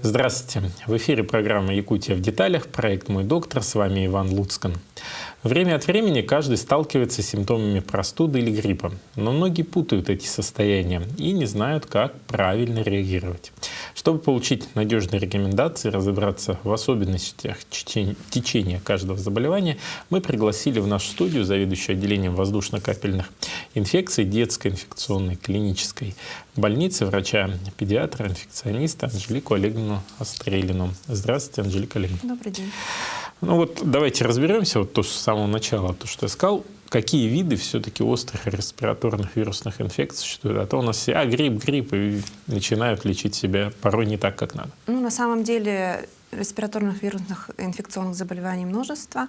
Здравствуйте. В эфире программа «Якутия в деталях», проект «Мой доктор». С вами Иван Луцкан. Время от времени каждый сталкивается с симптомами простуды или гриппа, но многие путают эти состояния и не знают, как правильно реагировать. Чтобы получить надежные рекомендации, разобраться в особенностях течения каждого заболевания, мы пригласили в нашу студию заведующую отделением воздушно-капельных инфекций детской инфекционной клинической больницы врача-педиатра, инфекциониста Анжелику Олеговну Острелину. Здравствуйте, Анжелика Олеговна. Добрый день. Ну вот давайте разберемся, вот то, с самого начала, то, что я сказал, какие виды все-таки острых респираторных вирусных инфекций существуют. А то у нас все грипп, и начинают лечить себя порой не так, как надо. Ну, на самом деле респираторных вирусных инфекционных заболеваний множество.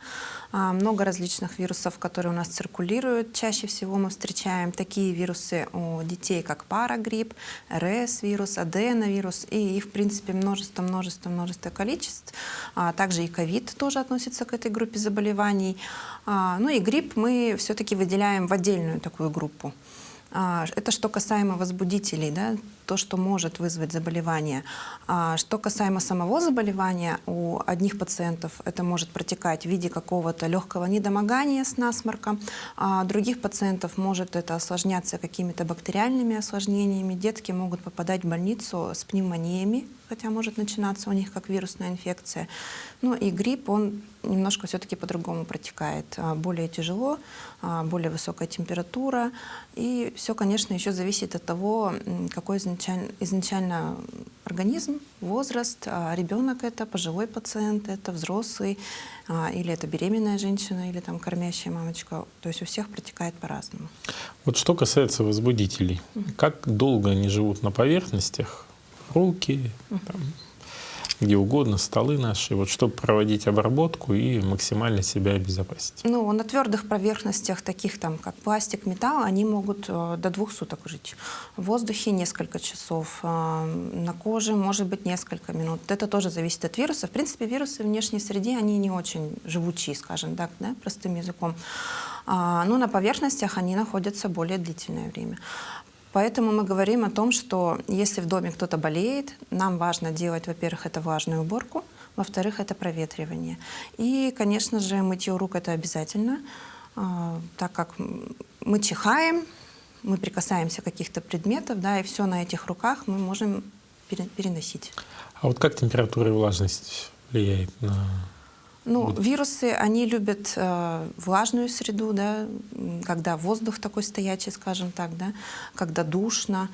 Много различных вирусов, которые у нас циркулируют. Чаще всего мы встречаем такие вирусы у детей, как парагрипп, РС-вирус, аденовирус. И их, в принципе, множество количеств. Также и ковид тоже относится к этой группе заболеваний. Ну и грипп мы все-таки выделяем в отдельную такую группу. Это что касаемо возбудителей, да, то, что может вызвать заболевание. Что касаемо самого заболевания, у одних пациентов это может протекать в виде какого-то легкого недомогания с насморком, а у других пациентов может это осложняться какими-то бактериальными осложнениями. Детки могут попадать в больницу с пневмониями, хотя может начинаться у них как вирусная инфекция. Ну и грипп, он немножко все-таки по-другому протекает. Более тяжело, более высокая температура. И все, конечно, еще зависит от того, какой изначально организм, возраст, ребенок это, пожилой пациент, это взрослый, или это беременная женщина, или там кормящая мамочка. То есть у всех протекает по-разному. Вот что касается возбудителей, как долго они живут на поверхностях, руки, там, где угодно, столы наши, вот, чтобы проводить обработку и максимально себя обезопасить? Ну, на твердых поверхностях, таких там, как пластик, металл, они могут до 2 суток жить. В воздухе несколько часов, на коже может быть несколько минут. Это тоже зависит от вируса. В принципе, вирусы в внешней среде, они не очень живучие, скажем так, да, простым языком. Но на поверхностях они находятся более длительное время. Поэтому мы говорим о том, что если в доме кто-то болеет, нам важно делать, во-первых, это влажную уборку, во-вторых, это проветривание. И, конечно же, мытье рук — это обязательно, так как мы чихаем, мы прикасаемся к каких-то предметов, да, и все на этих руках мы можем переносить. А вот как температура и влажность влияет на... Ну, вирусы, они любят влажную среду, да, когда воздух такой стоячий, скажем так, да, когда душно.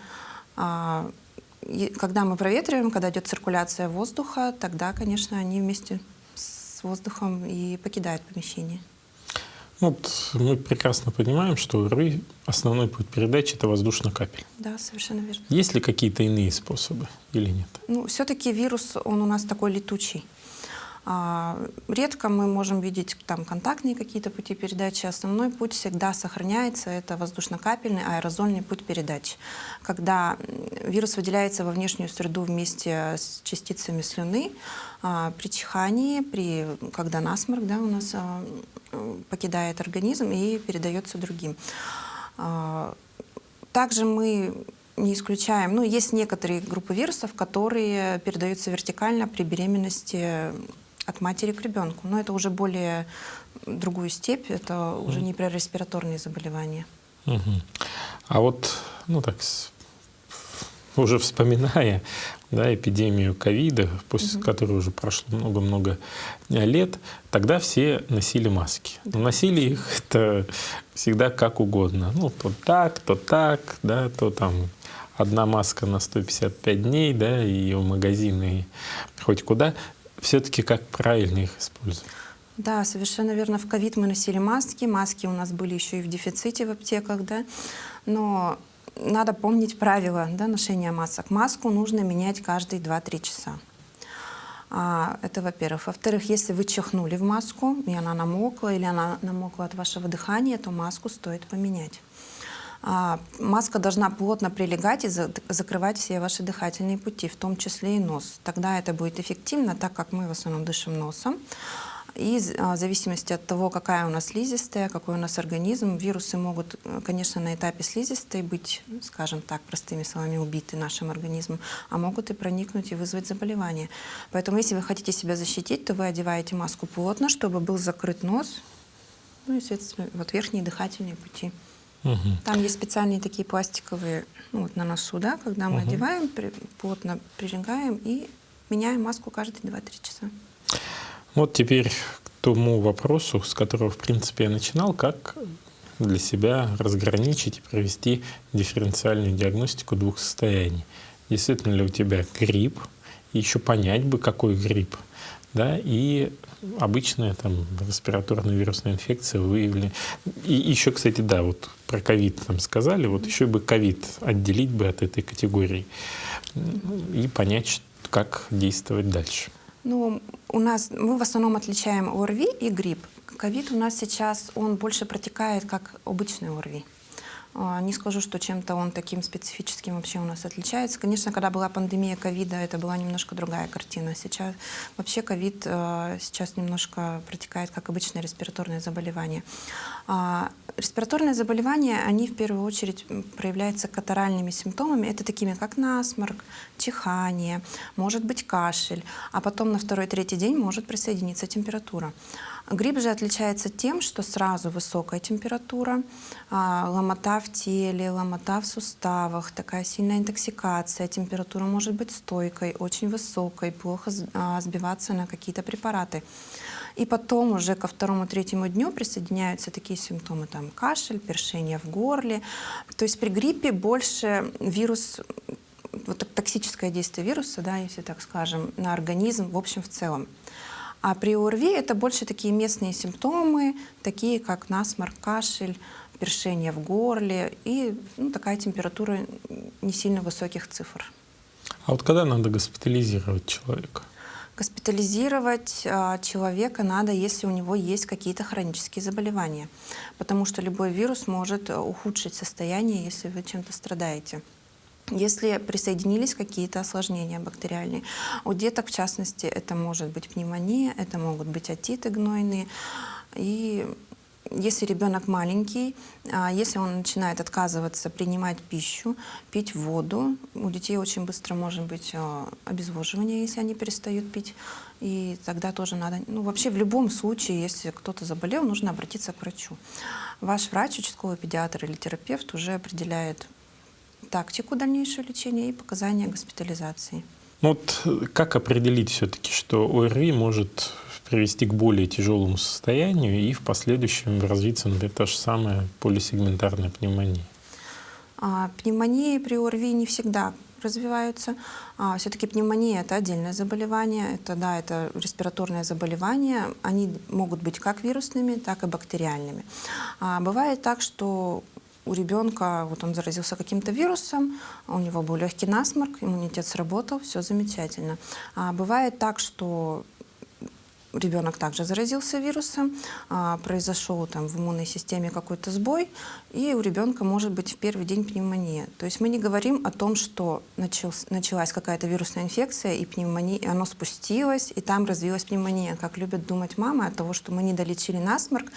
Когда мы проветриваем, когда идет циркуляция воздуха, тогда, конечно, они вместе с воздухом и покидают помещение. Вот мы прекрасно понимаем, что у РВИ основной путь передачи — это воздушно-капель. Да, совершенно верно. Есть ли какие-то иные способы или нет? Ну, все-таки вирус, он у нас такой летучий. Редко мы можем видеть там контактные какие-то пути передачи. Основной путь всегда сохраняется. Это воздушно-капельный аэрозольный путь передачи. Когда вирус выделяется во внешнюю среду вместе с частицами слюны, при чихании, когда насморк, да, у нас покидает организм и передается другим. Также мы не исключаем, ну, есть некоторые группы вирусов, которые передаются вертикально при беременности от матери к ребенку. Но это уже более другую степь, это уже не про респираторные заболевания. А вот, ну так, уже вспоминая, да, эпидемию ковида, после которой уже прошло много-много лет, тогда все носили маски. Но носили их это всегда как угодно. Ну, то так, да, то там одна маска на 155 дней, да, и в магазины, и хоть куда. Все-таки как правильно их использовать? Да, совершенно верно. В ковид мы носили маски. Маски у нас были еще и в дефиците в аптеках, да. Но надо помнить правила, да, ношения масок. Маску нужно менять каждые 2-3 часа. Это, во-первых. Во-вторых, если вы чихнули в маску, и она намокла, или она намокла от вашего дыхания, то маску стоит поменять. Маска должна плотно прилегать и закрывать все ваши дыхательные пути, в том числе и нос. Тогда это будет эффективно, так как мы в основном дышим носом. И в зависимости от того, какая у нас слизистая, какой у нас организм, вирусы могут, конечно, на этапе слизистой быть, скажем так, простыми словами, убиты нашим организмом, а могут и проникнуть и вызвать заболевание. Поэтому, если вы хотите себя защитить, то вы одеваете маску плотно, чтобы был закрыт нос, ну и, соответственно, вот верхние дыхательные пути. Там есть специальные такие пластиковые, ну, вот на носу, да, когда мы одеваем, плотно прилегаем и меняем маску каждые 2-3 часа. Вот теперь к тому вопросу, с которого, в принципе, я начинал, как для себя разграничить и провести дифференциальную диагностику двух состояний. Действительно ли у тебя грипп, и еще понять бы, какой грипп, да, и обычная там респираторная вирусная инфекция выявлена. И еще, кстати, да, вот про ковид там сказали, вот еще бы ковид отделить бы от этой категории и понять, как действовать дальше. Ну, мы в основном отличаем ОРВИ и грипп. Ковид у нас сейчас, он больше протекает как обычный ОРВИ. Не скажу, что чем-то он таким специфическим вообще у нас отличается. Конечно, когда была пандемия ковида, это была немножко другая картина. Сейчас вообще ковид сейчас немножко протекает как обычное респираторное заболевание. Респираторные заболевания, они в первую очередь проявляются катаральными симптомами. Это такими, как насморк, чихание, может быть кашель, а потом на 2-3 день может присоединиться температура. Грипп же отличается тем, что сразу высокая температура, ломота в теле, ломота в суставах, такая сильная интоксикация, температура может быть стойкой, очень высокой, плохо сбиваться на какие-то препараты. И потом уже ко 2-3 дню присоединяются такие симптомы, там кашель, першение в горле. То есть при гриппе больше вирус, вот токсическое действие вируса, да, если так скажем, на организм в общем в целом. А при ОРВИ это больше такие местные симптомы, такие как насморк, кашель, першение в горле и такая температура не сильно высоких цифр. А вот когда надо госпитализировать человека? Госпитализировать человека надо, если у него есть какие-то хронические заболевания, потому что любой вирус может ухудшить состояние, если вы чем-то страдаете. Если присоединились какие-то осложнения бактериальные, у деток, в частности, это может быть пневмония, это могут быть отиты гнойные. И если ребенок маленький, если он начинает отказываться принимать пищу, пить воду, у детей очень быстро может быть обезвоживание, если они перестают пить. И тогда тоже надо, вообще в любом случае, если кто-то заболел, нужно обратиться к врачу. Ваш врач, участковый педиатр или терапевт уже определяет тактику дальнейшего лечения и показания госпитализации. Вот как определить все-таки, что ОРВИ может привести к более тяжелому состоянию и в последующем развиться, например, та же самая полисегментарная пневмония? Пневмонии при ОРВИ не всегда развиваются. Все-таки пневмония — это отдельное заболевание, это респираторное заболевание. Они могут быть как вирусными, так и бактериальными. Бывает так, что у ребенка, вот он заразился каким-то вирусом, у него был легкий насморк, иммунитет сработал, все замечательно. Бывает так, что ребенок также заразился вирусом, произошел там в иммунной системе какой-то сбой, и у ребенка может быть в первый день пневмония. То есть мы не говорим о том, что началась какая-то вирусная инфекция, и пневмония, оно спустилось, и там развилась пневмония. Как любят думать мамы, от того, что мы не долечили насморк,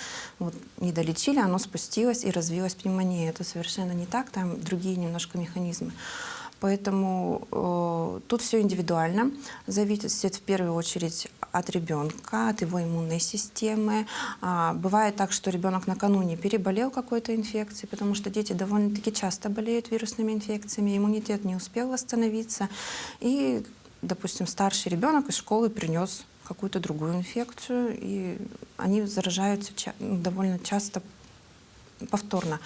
не долечили, оно спустилось и развилась пневмония. Это совершенно не так, там другие немножко механизмы. Поэтому тут все индивидуально, зависит в первую очередь от ребенка, от его иммунной системы. Бывает так, что ребенок накануне переболел какой-то инфекцией, потому что дети довольно-таки часто болеют вирусными инфекциями, иммунитет не успел восстановиться. И, допустим, старший ребенок из школы принес какую-то другую инфекцию, и они заражаются довольно часто повторно,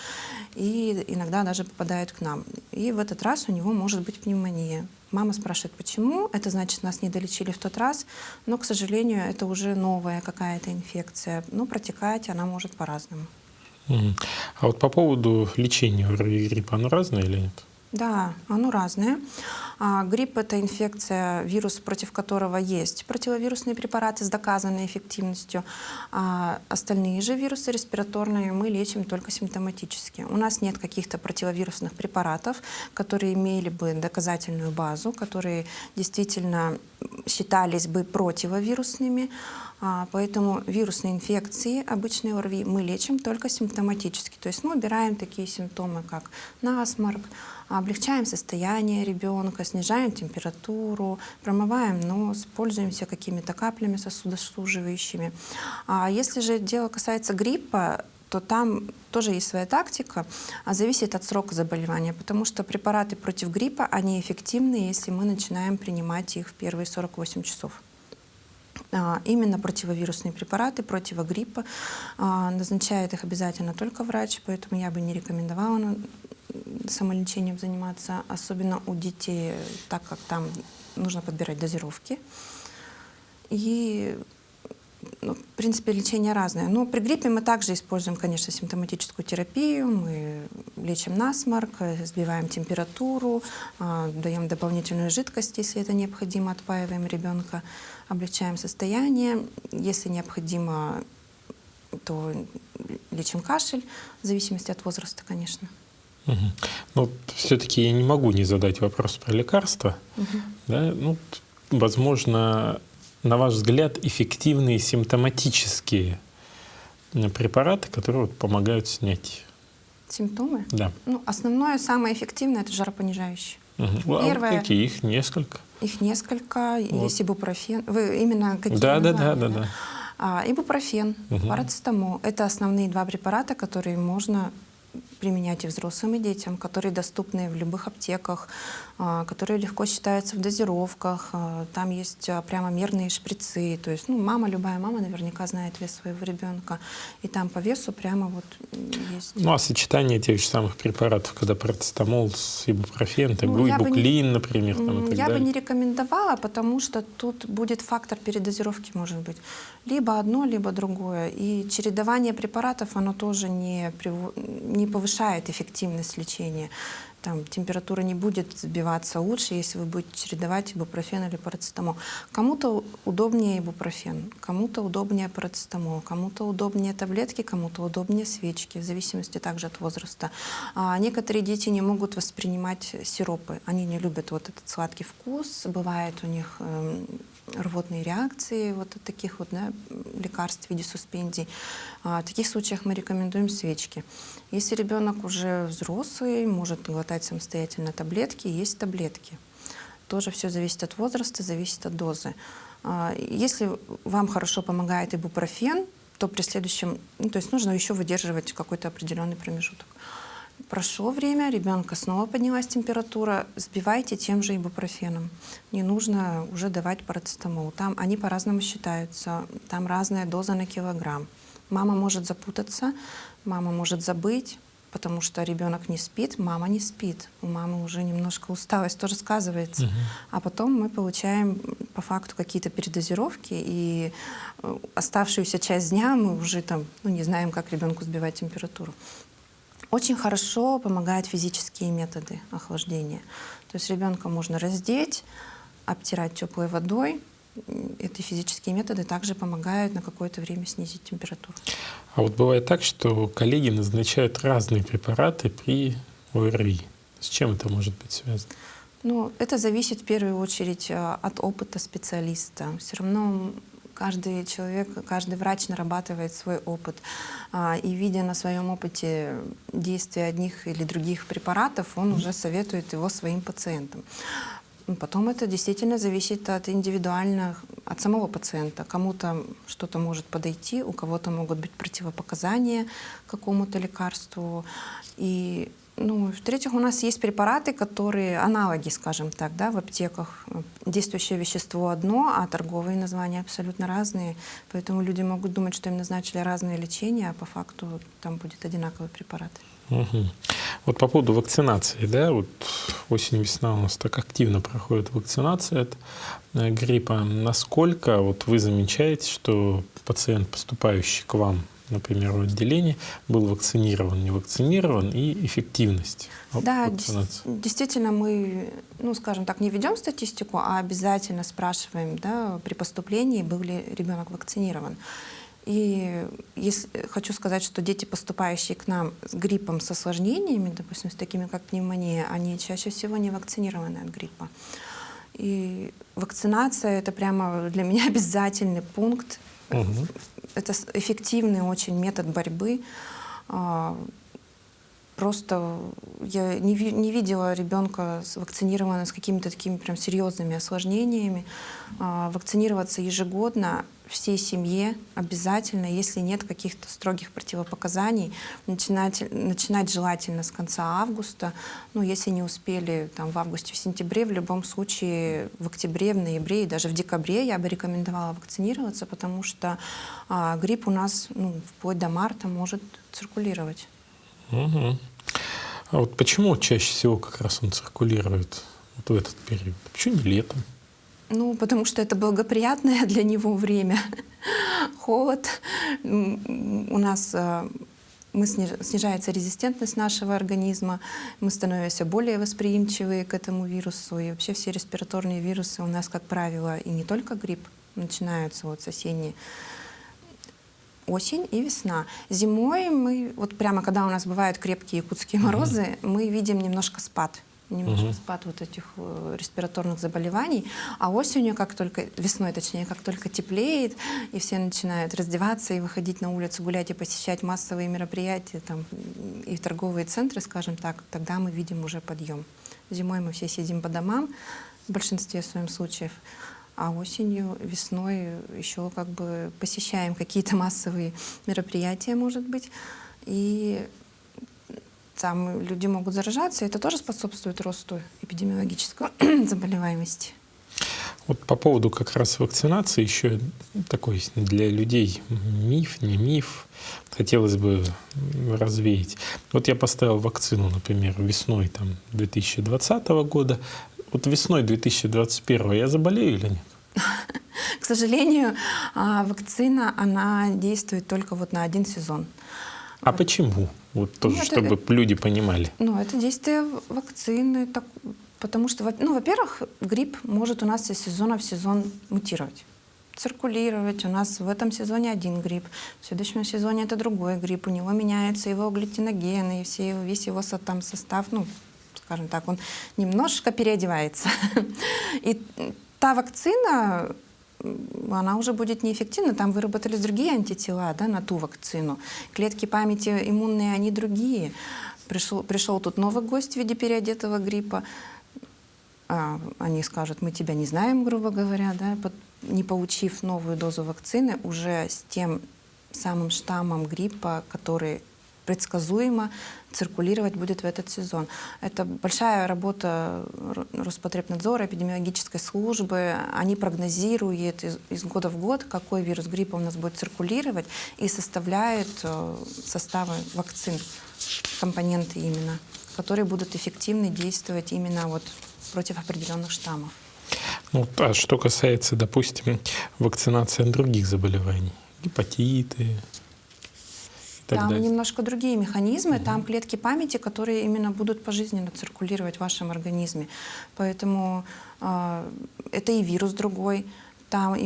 и иногда даже попадают к нам. И в этот раз у него может быть пневмония. Мама спрашивает, почему? Это значит, нас не долечили в тот раз, но, к сожалению, это уже новая какая-то инфекция. Но протекать она может по-разному. А вот по поводу лечения ОРВИ и гриппа, оно разное или нет? Да, оно разное. Грипп — это инфекция, вирус, против которого есть противовирусные препараты с доказанной эффективностью. Остальные же вирусы респираторные мы лечим только симптоматически. У нас нет каких-то противовирусных препаратов, которые имели бы доказательную базу, которые действительно считались бы противовирусными, поэтому вирусные инфекции, обычные ОРВИ, мы лечим только симптоматически. То есть мы убираем такие симптомы, как насморк, облегчаем состояние ребенка, снижаем температуру, промываем нос, пользуемся какими-то каплями сосудосуживающими. А если же дело касается гриппа, то там тоже есть своя тактика, зависит от срока заболевания, потому что препараты против гриппа, они эффективны, если мы начинаем принимать их в первые 48 часов. Именно противовирусные препараты, противогриппа, назначает их обязательно только врач, поэтому я бы не рекомендовала самолечением заниматься, особенно у детей, так как там нужно подбирать дозировки. И в принципе, лечение разное. Но при гриппе мы также используем, конечно, симптоматическую терапию. Мы лечим насморк, сбиваем температуру, даем дополнительную жидкость, если это необходимо, отпаиваем ребенка, облегчаем состояние. Если необходимо, то лечим кашель, в зависимости от возраста, конечно. Но все-таки я не могу не задать вопрос про лекарства. Да? Ну, возможно, на ваш взгляд, эффективные симптоматические препараты, которые помогают снять симптомы? Да. Ну, основное, самое эффективное — это жаропонижающие. Первое, а какие? Их несколько? Их несколько. Вот. Есть ибупрофен. Вы именно какие назвали? Да. Ибупрофен, парацетамол — это основные два препарата, которые можно применять и взрослым, и детям, которые доступны в любых аптеках, которые легко считаются в дозировках. Там есть прямо мерные шприцы. То есть, любая мама наверняка знает вес своего ребенка. И там по весу прямо вот есть. Ну, а сочетание тех же самых препаратов, когда парацетамол с ибупрофен, ибуклин, например, там, и так я далее. бы не рекомендовала, потому что тут будет фактор передозировки, может быть. Либо одно, либо другое. И чередование препаратов, оно тоже не повышает эффективность лечения. Там температура не будет сбиваться лучше, если вы будете чередовать ибупрофен или парацетамол. Кому-то удобнее ибупрофен, кому-то удобнее парацетамол, кому-то удобнее таблетки, кому-то удобнее свечки, в зависимости также от возраста. Некоторые дети не могут воспринимать сиропы, они не любят вот этот сладкий вкус, бывает у них рвотные реакции вот от таких вот лекарств в виде суспензий. В таких случаях мы рекомендуем свечки. Если ребенок уже взрослый, может глотать самостоятельно таблетки, есть таблетки. Тоже все зависит от возраста, зависит от дозы. Если вам хорошо помогает ибупрофен, то при следующем, то есть нужно еще выдерживать какой-то определенный промежуток. Прошло время, ребенка снова поднялась температура, сбивайте тем же ибупрофеном. Не нужно уже давать парацетамол. Там они по-разному считаются, там разная доза на килограмм. Мама может запутаться, мама может забыть, потому что ребенок не спит, мама не спит. У мамы уже немножко усталость тоже сказывается. А потом мы получаем по факту какие-то передозировки, и оставшуюся часть дня мы уже не знаем, как ребенку сбивать температуру. Очень хорошо помогают физические методы охлаждения. То есть ребенка можно раздеть, обтирать теплой водой. Эти физические методы также помогают на какое-то время снизить температуру. А вот бывает так, что коллеги назначают разные препараты при ОРВИ. С чем это может быть связано? Это зависит в первую очередь от опыта специалиста. Все равно каждый человек, каждый врач нарабатывает свой опыт. И видя на своем опыте действия одних или других препаратов, он уже советует его своим пациентам. Потом это действительно зависит от от самого пациента. Кому-то что-то может подойти, у кого-то могут быть противопоказания к какому-то лекарству. И в-третьих, у нас есть препараты, которые аналоги, скажем так, в аптеках. Действующее вещество одно, а торговые названия абсолютно разные. Поэтому люди могут думать, что им назначили разные лечения, а по факту там будет одинаковый препарат. Вот по поводу вакцинации, вот осень-весна у нас так активно проходит вакцинация от гриппа. Насколько вы замечаете, что пациент, поступающий к вам, например, в отделении, был вакцинирован, не вакцинирован, и эффективность вакцинации? Действительно, мы, скажем так, не ведем статистику, а обязательно спрашиваем при поступлении, был ли ребенок вакцинирован. И хочу сказать, что дети, поступающие к нам с гриппом, с осложнениями, допустим, с такими как пневмония, они чаще всего не вакцинированы от гриппа. И вакцинация — это прямо для меня обязательный пункт. Это эффективный очень метод борьбы. Просто я не видела ребенка вакцинированного с какими-то такими прям серьезными осложнениями. Вакцинироваться ежегодно всей семье обязательно, если нет каких-то строгих противопоказаний. Начинать желательно с конца августа. Ну, если не успели там, в августе, в сентябре, в любом случае в октябре, в ноябре и даже в декабре я бы рекомендовала вакцинироваться, потому что грипп у нас вплоть до марта может циркулировать. Угу. А вот почему чаще всего как раз он циркулирует вот в этот период? Почему не летом? Ну, потому что это благоприятное для него время. Холод. У нас снижается резистентность нашего организма, мы становимся более восприимчивы к этому вирусу. И вообще все респираторные вирусы у нас, как правило, и не только грипп, начинаются вот с осенней. Осень и весна. Зимой мы, вот прямо когда у нас бывают крепкие якутские морозы, мы видим немножко спад вот этих респираторных заболеваний. А осенью, весной точнее, как только теплеет, и все начинают раздеваться и выходить на улицу, гулять и посещать массовые мероприятия там, и торговые центры, скажем так, тогда мы видим уже подъем. Зимой мы все сидим по домам, в большинстве своем случаев, а осенью, весной еще как бы посещаем какие-то массовые мероприятия, может быть, и там люди могут заражаться, и это тоже способствует росту эпидемиологической заболеваемости. Вот по поводу как раз вакцинации еще такой для людей миф, не миф, хотелось бы развеять. Вот я поставил вакцину, например, весной там, 2020 года. Вот весной 2021 я заболею или нет? К сожалению, вакцина, она действует только вот на один сезон. А почему? Вот тоже, чтобы люди понимали. Ну, это действие вакцины, потому что, во-первых, грипп может у нас из сезона в сезон мутировать, циркулировать. У нас в этом сезоне один грипп, в следующем сезоне это другой грипп. У него меняются его глютиногены, и весь его там состав, скажем так, он немножко переодевается. И та вакцина, она уже будет неэффективна. Там выработались другие антитела, да, на ту вакцину. Клетки памяти иммунные, они другие. Пришел тут новый гость в виде переодетого гриппа. Они скажут, мы тебя не знаем, грубо говоря, да, не получив новую дозу вакцины, уже с тем самым штаммом гриппа, который предсказуемо циркулировать будет в этот сезон. Это большая работа Роспотребнадзора, эпидемиологической службы. Они прогнозируют из года в год, какой вирус гриппа у нас будет циркулировать, и составляют составы вакцин, компоненты именно, которые будут эффективно действовать именно вот против определенных штаммов. А что касается, допустим, вакцинации от других заболеваний, гепатиты, там немножко другие механизмы, там клетки памяти, которые именно будут пожизненно циркулировать в вашем организме. Поэтому это и вирус другой, там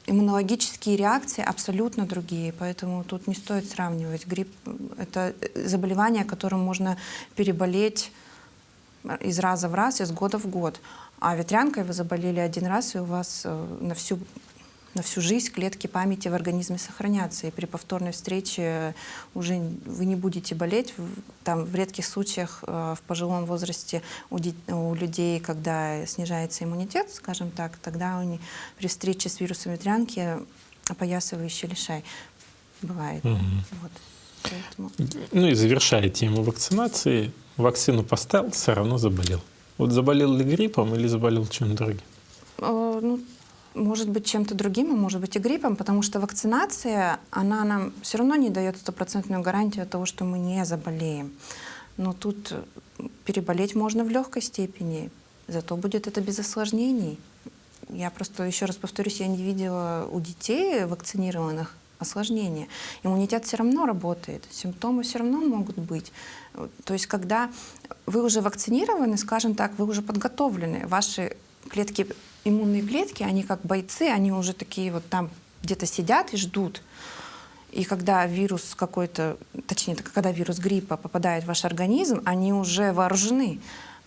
иммунологические реакции абсолютно другие, поэтому тут не стоит сравнивать. Грипп — это заболевание, которым можно переболеть из раза в раз, из года в год. А ветрянкой вы заболели один раз, и у вас на всю жизнь клетки памяти в организме сохранятся. И при повторной встрече уже вы не будете болеть. Там, в редких случаях в пожилом возрасте у людей, когда снижается иммунитет, скажем так, тогда при встрече с вирусом ветрянки опоясывающий лишай бывает. Вот. Поэтому... И завершая тему вакцинации, вакцину поставил, все равно заболел. Вот заболел ли гриппом или заболел чем-то другим? Может быть, чем-то другим, а может быть и гриппом, потому что вакцинация, она нам все равно не дает стопроцентную гарантию того, что мы не заболеем. Но тут переболеть можно в легкой степени, зато будет это без осложнений. Я просто, еще раз повторюсь, я не видела у детей вакцинированных осложнения. Иммунитет все равно работает, симптомы все равно могут быть. То есть, когда вы уже вакцинированы, скажем так, вы уже подготовлены, ваши иммунные клетки, они как бойцы, они уже такие вот там где-то сидят и ждут. И когда вирус какой-то, точнее, когда вирус гриппа попадает в ваш организм, они уже вооружены.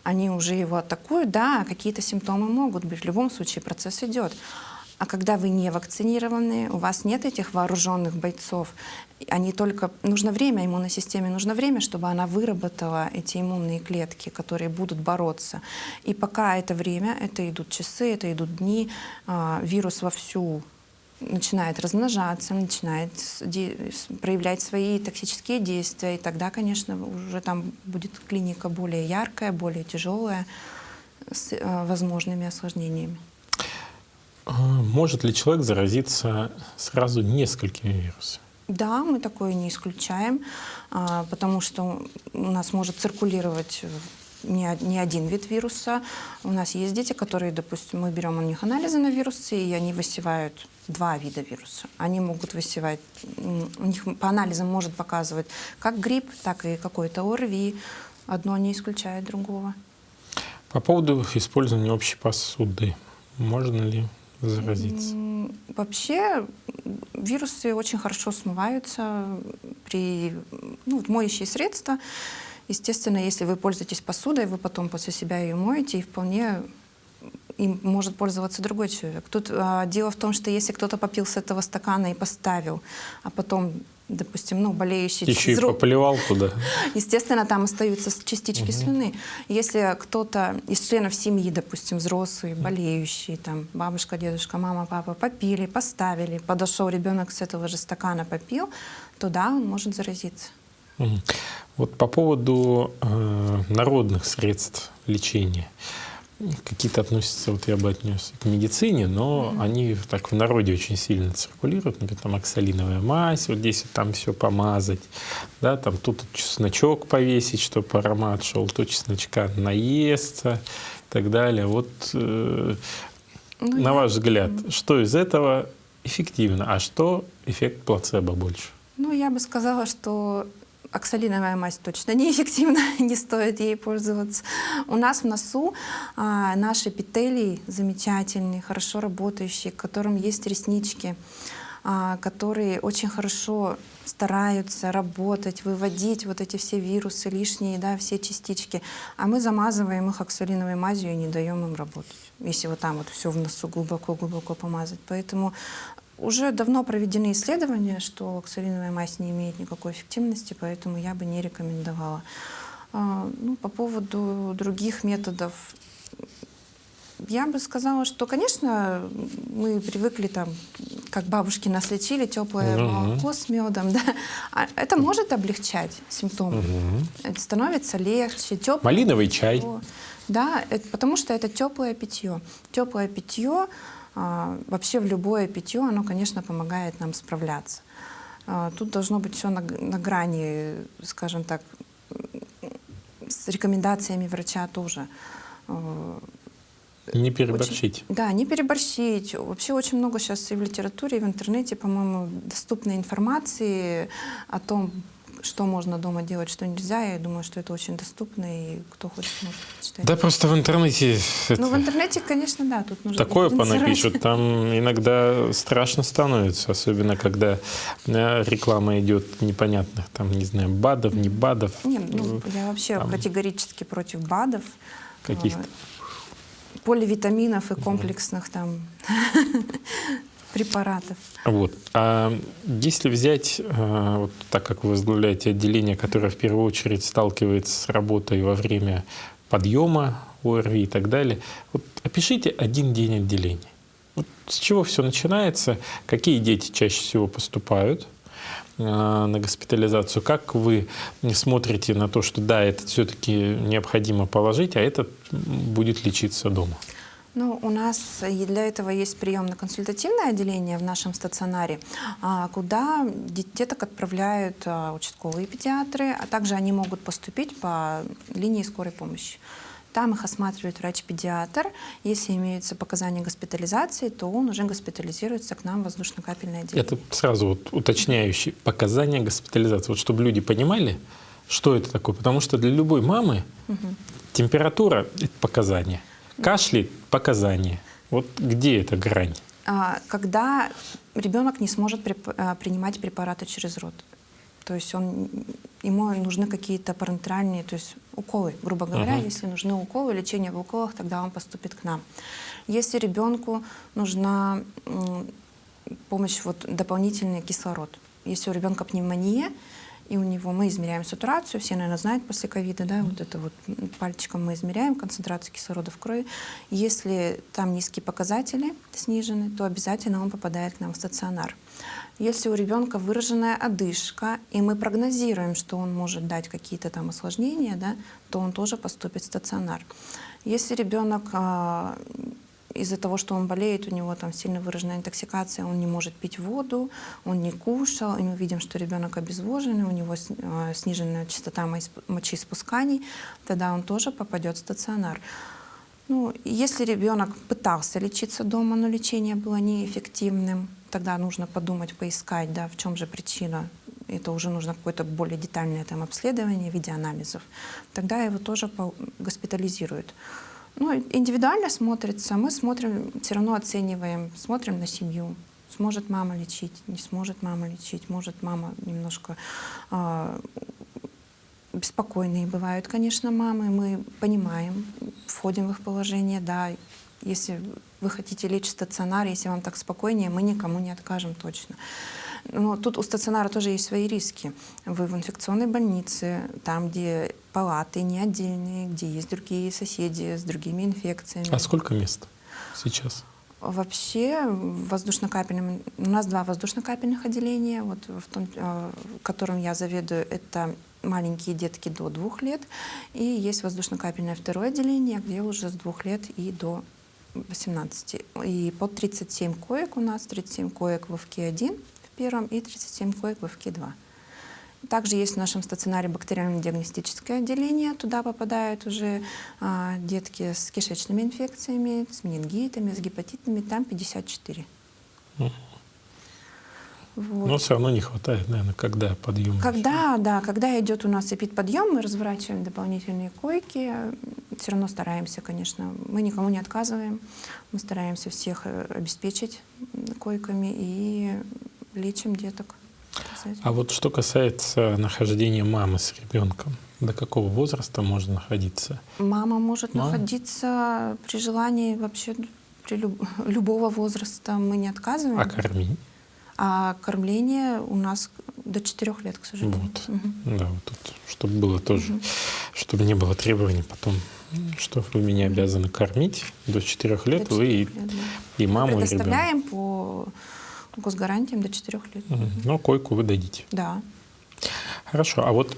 они уже его атакуют, да, какие-то симптомы могут быть. В любом случае процесс идет. А когда вы не вакцинированы, у вас нет этих вооруженных бойцов, они только... Нужно время, иммунной системе нужно время, чтобы она выработала эти иммунные клетки, которые будут бороться. И пока это время, это идут часы, это идут дни, вирус вовсю начинает размножаться, начинает проявлять свои токсические действия. И тогда, конечно, уже там будет клиника более яркая, более тяжелая, с возможными осложнениями. Может ли человек заразиться сразу несколькими вирусами? Да, мы такое не исключаем, потому что у нас может циркулировать не один вид вируса. У нас есть дети, которые, допустим, мы берем у них анализы на вирусы, и они высевают 2 вида вируса. Они могут высевать, у них по анализам может показывать как грипп, так и какой-то ОРВИ. Одно не исключает другого. По поводу использования общей посуды, можно ли заразиться? Вообще вирусы очень хорошо смываются при моющие средства. Естественно, если вы пользуетесь посудой, вы потом после себя ее моете, и вполне им может пользоваться другой человек. Тут дело в том, что если кто-то попил с этого стакана и поставил, а потом, допустим, болеющий... Еще и поплевал туда. Естественно, там остаются частички слюны. Если кто-то из членов семьи, допустим, взрослые, болеющие, там, бабушка, дедушка, мама, папа, попили, поставили, подошел ребенок с этого же стакана, попил, то да, он может заразиться. Вот по поводу народных средств лечения. Какие-то относятся, вот я бы отнес к медицине, но они так в народе очень сильно циркулируют. Например, там оксалиновая мазь, вот здесь вот там все помазать, да, там тут чесночок повесить, чтобы аромат шел, то чесночка наесться и так далее. Вот на ваш взгляд, что из этого эффективно, а что эффект плацебо больше? Я бы сказала, что оксалиновая мазь точно неэффективна, не стоит ей пользоваться. У нас в носу наш эпителий замечательный, хорошо работающий, в котором есть реснички, которые очень хорошо стараются работать, выводить вот эти все вирусы лишние, да, все частички. А мы замазываем их оксалиновой мазью и не даем им работать, если вот там вот все в носу глубоко-глубоко помазать. Поэтому уже давно проведены исследования, что оксалиновая мазь не имеет никакой эффективности, поэтому я бы не рекомендовала. По поводу других методов, я бы сказала, что, конечно, мы привыкли, там, как бабушки нас лечили, теплое молоко с медом, да? Это может облегчать симптомы. Это становится легче. Малиновый чай. Да, потому что это теплое питье. Теплое питье, вообще в любое питье, оно, конечно, помогает нам справляться. Тут должно быть все на грани, скажем так, с рекомендациями врача тоже. Не переборщить. Не переборщить. Вообще очень много сейчас и в литературе, и в интернете, по-моему, доступной информации о том, что можно дома делать, что нельзя. Я думаю, что это очень доступно, и кто хочет, может читать. Да, просто в интернете... В интернете, конечно, да, тут нужно такое понапишут, там иногда страшно становится, особенно когда реклама идет непонятных, там, не знаю, БАДов, не БАДов. Я вообще категорически против БАДов. Каких-то. Поливитаминов и комплексных там препаратов. Вот. А если взять, вот так как вы возглавляете отделение, которое в первую очередь сталкивается с работой во время подъема ОРВИ и так далее, вот опишите один день отделения. Вот с чего все начинается, какие дети чаще всего поступают на госпитализацию, как вы смотрите на то, что да, это все-таки необходимо положить, а этот будет лечиться дома? У нас для этого есть приемно-консультативное отделение в нашем стационаре, куда деток отправляют участковые педиатры, а также они могут поступить по линии скорой помощи. Там их осматривает врач-педиатр. Если имеются показания госпитализации, то он уже госпитализируется к нам в воздушно-капельное отделение. Это сразу вот уточняющие показания госпитализации. Вот чтобы люди понимали, что это такое. Потому что для любой мамы температура — это показание. Кашель — показания. Вот где эта грань? Когда ребенок не сможет принимать препараты через рот. То есть ему нужны какие-то парентеральные, то есть уколы, грубо говоря. Если нужны уколы, лечение в уколах, тогда он поступит к нам. Если ребенку нужна помощь, дополнительный кислород. Если у ребенка пневмония, и у него мы измеряем сатурацию, все, наверное, знают после ковида, да, пальчиком мы измеряем концентрацию кислорода в крови. Если там низкие показатели снижены, то обязательно он попадает к нам в стационар. Если у ребенка выраженная одышка, и мы прогнозируем, что он может дать какие-то там осложнения, да, то он тоже поступит в стационар. Если ребенок из-за того, что он болеет, у него там сильно выраженная интоксикация, он не может пить воду, он не кушал, и мы видим, что ребенок обезвоженный, у него сниженная частота мочеиспусканий, тогда он тоже попадет в стационар. Если ребенок пытался лечиться дома, но лечение было неэффективным, тогда нужно подумать, поискать, да, в чем же причина. Это уже нужно какое-то более детальное там обследование в виде анализов. Тогда его тоже госпитализируют. Индивидуально смотрится, мы смотрим, все равно оцениваем, смотрим на семью. Сможет мама лечить, не сможет мама лечить, может мама немножко беспокойные бывают, конечно, мамы, мы понимаем, входим в их положение, да, если вы хотите лечь в стационар, если вам так спокойнее, мы никому не откажем точно. Но тут у стационара тоже есть свои риски. Вы в инфекционной больнице, там, где палаты не отдельные, где есть другие соседи с другими инфекциями. А сколько мест сейчас? Вообще воздушно-капельным, у нас 2 воздушно-капельных отделения, в том, которым я заведую, это маленькие детки до 2 лет, и есть воздушно-капельное 2-е отделение, где уже с 2 лет и до 18. И под 37 коек у нас, 37 коек в ИВК-1 в первом и 37 коек в ИВК-2. Также есть в нашем стационаре бактериально-диагностическое отделение. Туда попадают уже детки с кишечными инфекциями, с менингитами, с гепатитами. Там 54. Но все равно не хватает, наверное, когда подъем. Когда идет у нас эпидподъем, мы разворачиваем дополнительные койки. Все равно стараемся, конечно. Мы никому не отказываем. Мы стараемся всех обеспечить койками и лечим деток. А вот что касается нахождения мамы с ребенком, до какого возраста можно находиться? Мама может находиться при желании вообще при любого возраста. Мы не отказываем. А кормить? А кормление у нас до 4 лет, к сожалению. Да, тут, чтобы было тоже, чтобы не было требований потом, что вы меня обязаны кормить до 4 лет, до 4 вы лет, и маму, и ребенка. Предоставляем по госгарантиям до 4 лет. Но койку вы дадите. Да. Хорошо. А вот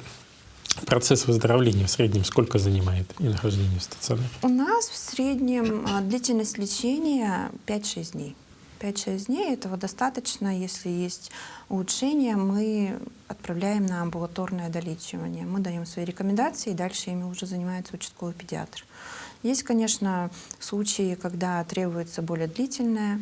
процесс выздоровления в среднем сколько занимает и нахождение в стационаре? У нас в среднем длительность лечения 5-6 дней. 5-6 дней этого достаточно. Если есть улучшения, мы отправляем на амбулаторное долечивание. Мы даем свои рекомендации, и дальше ими уже занимается участковый педиатр. Есть, конечно, случаи, когда требуется более длительное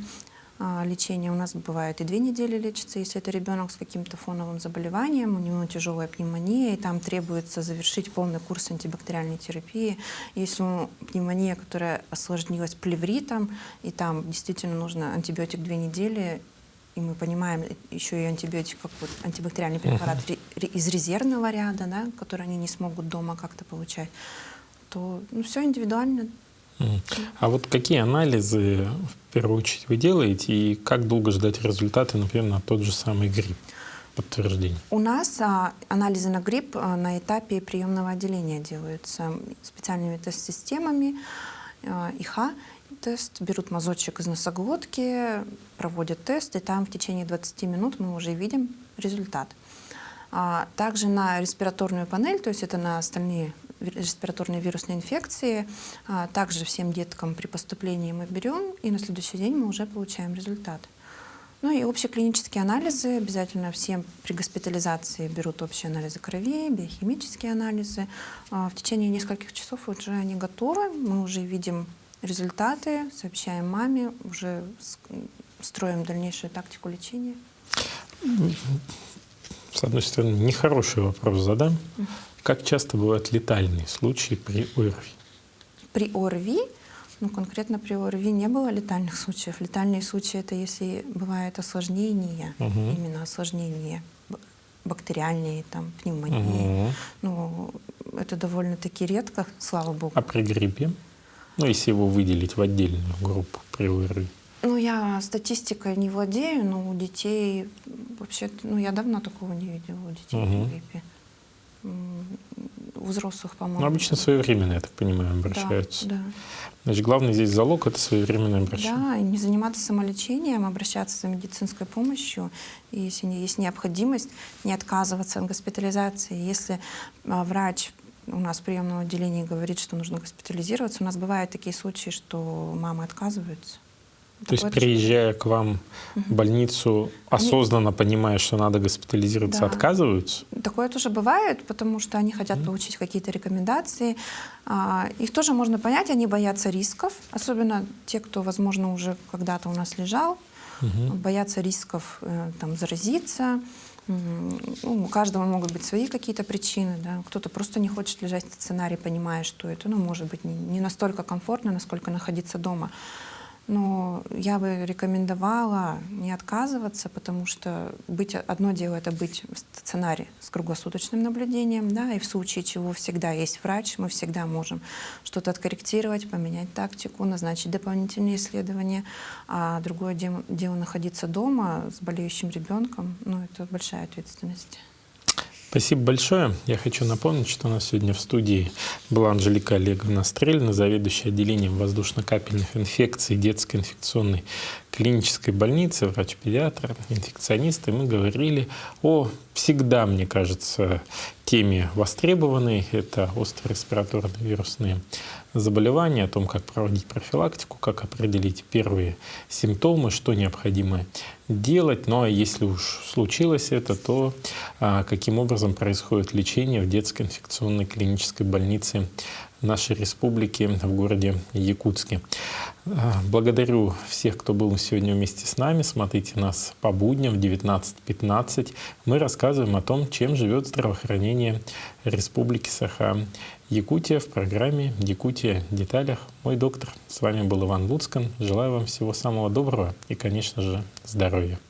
лечение. У нас бывает и 2 недели лечится, если это ребенок с каким-то фоновым заболеванием, у него тяжелая пневмония, и там требуется завершить полный курс антибактериальной терапии. Если пневмония, которая осложнилась плевритом, и там действительно нужно антибиотик 2 недели, и мы понимаем еще и антибиотик, как антибактериальный препарат из резервного ряда, да, который они не смогут дома как-то получать, то все индивидуально. А вот какие анализы в первую очередь вы делаете и как долго ждать результаты, например, на тот же самый грипп, подтверждение? У нас анализы на грипп на этапе приемного отделения делаются специальными тест-системами, ИХА-тест, берут мазочек из носоглотки, проводят тест, и там в течение 20 минут мы уже видим результат. Также на респираторную панель, то есть это на остальные респираторные вирусные инфекции, также всем деткам при поступлении мы берем, и на следующий день мы уже получаем результат. И общеклинические анализы обязательно всем при госпитализации берут общие анализы крови, биохимические анализы. В течение нескольких часов уже они готовы, мы уже видим результаты, сообщаем маме, уже строим дальнейшую тактику лечения. С одной стороны, нехороший вопрос задам. Как часто бывают летальные случаи при ОРВИ? При ОРВИ, конкретно при ОРВИ не было летальных случаев. Летальные случаи — это если бывает осложнение, именно осложнение бактериальные, там, пневмонии. Мгм. Ну, это довольно-таки редко, слава богу. А при гриппе? Ну, если его выделить в отдельную группу при ОРВИ. Ну, я статистикой не владею, но у детей вообще, ну, я давно такого не видела у детей Мгм. в гриппе. У взрослых, по-моему. Ну, обычно своевременно, я так понимаю, Да, обращаются. да. Значит, главный здесь залог — это своевременное обращение. Да, и не заниматься самолечением, обращаться за медицинской помощью, и если есть необходимость, не отказываться от госпитализации. Если врач у нас в приемном отделении говорит, что нужно госпитализироваться, у нас бывают такие случаи, что мамы отказываются. То есть, Такое тоже приезжая к вам в больницу, осознанно понимая, что надо госпитализироваться, Да. отказываются? Такое тоже бывает, потому что они хотят получить какие-то рекомендации. Их тоже можно понять, они боятся рисков, особенно те, кто, возможно, уже когда-то у нас лежал, боятся рисков там, заразиться. Ну, у каждого могут быть свои какие-то причины. Да? Кто-то просто не хочет лежать в стационаре, понимая, что это, ну, может быть, не настолько комфортно, насколько находиться дома. Но я бы рекомендовала не отказываться, потому что одно дело — это быть в стационаре с круглосуточным наблюдением, да, и в случае чего всегда есть врач, мы всегда можем что-то откорректировать, поменять тактику, назначить дополнительные исследования. А другое дело находиться дома с болеющим ребенком, ну, это большая ответственность. Спасибо большое. Я хочу напомнить, что у нас сегодня в студии была Анжелика Олеговна Стрельна, заведующая отделением воздушно-капельных инфекций детской инфекционной клинической больницы, врач-педиатр, инфекционист. И мы говорили о всегда, мне кажется, теме востребованной. Это острые респираторные вирусные заболевания, о том, как проводить профилактику, как определить первые симптомы, что необходимо делать. Ну а если уж случилось это, то каким образом происходит лечение в детской инфекционной клинической больнице нашей республики в городе Якутске. Благодарю всех, кто был сегодня вместе с нами. Смотрите нас по будням в 19:15. Мы рассказываем о том, чем живет здравоохранение Республики Саха-Якутия в программе «Якутия в деталях». Мой доктор. С вами был Иван Луцкан. Желаю вам всего самого доброго и, конечно же, здоровья.